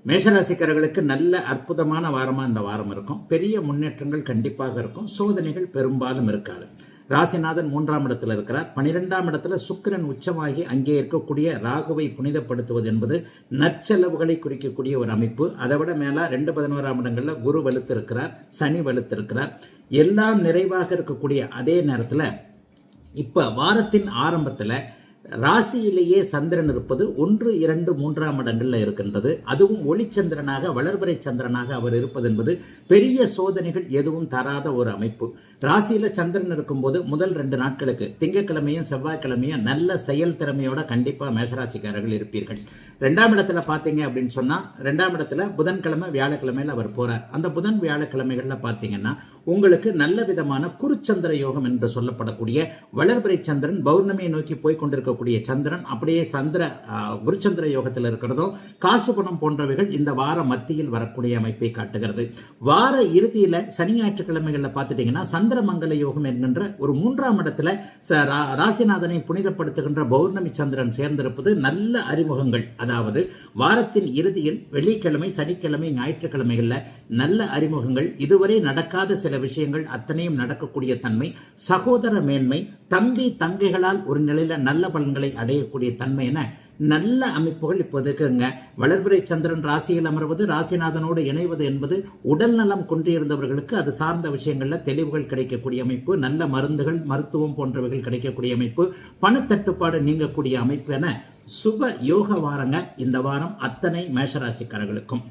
மேஷராசிக்காரர்களுக்கு நல்ல அற்புதமான வாரமாக இந்த வாரம் இருக்கும். பெரிய முன்னேற்றங்கள் கண்டிப்பாக இருக்கும். சோதனைகள் பெரும்பாலும் இருக்காது. ராசிநாதன் 3ஆம் இடத்துல இருக்கிறார். 12ஆம் இடத்துல சுக்கிரன் உச்சமாகி அங்கே இருக்கக்கூடிய ராகுவை புனிதப்படுத்துவது என்பது நற்செலவுகளை குறிக்கக்கூடிய ஒரு அமைப்பு. அதை விட மேல 2-11ஆம் இடங்கள்ல குரு வலுத்து இருக்கிறார், சனி வலுத்து இருக்கிறார். எல்லாம் நிறைவாக இருக்கக்கூடிய அதே நேரத்தில் இப்ப வாரத்தின் ஆரம்பத்தில் ராசியிலேயே சந்திரன் இருப்பது 1, 2, 3ஆம் இடங்கள்ல இருக்கின்றது. அதுவும் ஒளிச்சந்திரனாக வளர்பிறை சந்திரனாக அவர் இருப்பது என்பது பெரிய சோதனைகள் எதுவும் தராத ஒரு அமைப்பு. ராசியில சந்திரன் இருக்கும்போது முதல் 2 நாட்களுக்கு திங்கட்கிழமையும் செவ்வாய்க்கிழமையும் நல்ல செயல் திறமையோட கண்டிப்பா மேஷராசிக்காரர்கள் இருப்பீர்கள். 2ஆம் இடத்துல பாத்தீங்க அப்படின்னு சொன்னா 2ஆம் இடத்துல புதன்கிழமை வியாழக்கிழமையில அவர் போறார். அந்த புதன் வியாழக்கிழமைகள்ல பாத்தீங்கன்னா உங்களுக்கு நல்ல விதமான குருச்சந்திர யோகம் என்று சொல்லப்படக்கூடிய வளர்பிறை சந்திரன் பௌர்ணமியை நோக்கி போய் கொண்டிருக்கக்கூடிய சந்திரன் அப்படியே குருச்சந்திர யோகத்தில் இருக்கிறதோ காசு பணம் போன்றவைகள் இந்த வார மத்தியில் வரக்கூடிய அமைப்பை காட்டுகிறது. வார இறுதியில சனி ஞாயிற்றுக்கிழமைகள்ல பார்த்துட்டீங்கன்னா சந்திரமங்கல யோகம் என்கின்ற ஒரு 3ஆம் இடத்துல ராசிநாதனை புனிதப்படுத்துகின்ற பௌர்ணமி சந்திரன் சேர்ந்திருப்பது நல்ல அறிமுகங்கள். அதாவது வாரத்தின் இறுதியில் வெள்ளிக்கிழமை, சனிக்கிழமை, ஞாயிற்றுக்கிழமைகள்ல நல்ல அறிமுகங்கள், இதுவரை நடக்காத சில விஷயங்கள் அத்தனையும் நடக்கக்கூடிய தன்மை, சகோதர மேன்மை, தம்பி தங்கைகளால் ஒரு நிலையில நல்ல பலன்களை அடையக்கூடிய தன்மை என நல்ல அமைப்புகள் இப்போது இருக்குங்க. வளர்பிறை சந்திரன் ராசியில் அமர்வது, ராசிநாதனோடு இணைவது என்பது உடல் நலம் கொண்டிருந்தவர்களுக்கு அது சார்ந்த விஷயங்கள்ல தெளிவுகள் கிடைக்கக்கூடிய அமைப்பு, நல்ல மருந்துகள், மருத்துவம் போன்றவைகள் கிடைக்கக்கூடிய அமைப்பு, பணத்தட்டுப்பாடு நீங்கக்கூடிய அமைப்பு என சுப யோக வாரங்க இந்த வாரம் அத்தனை மேஷராசிக்காரர்களுக்கும்.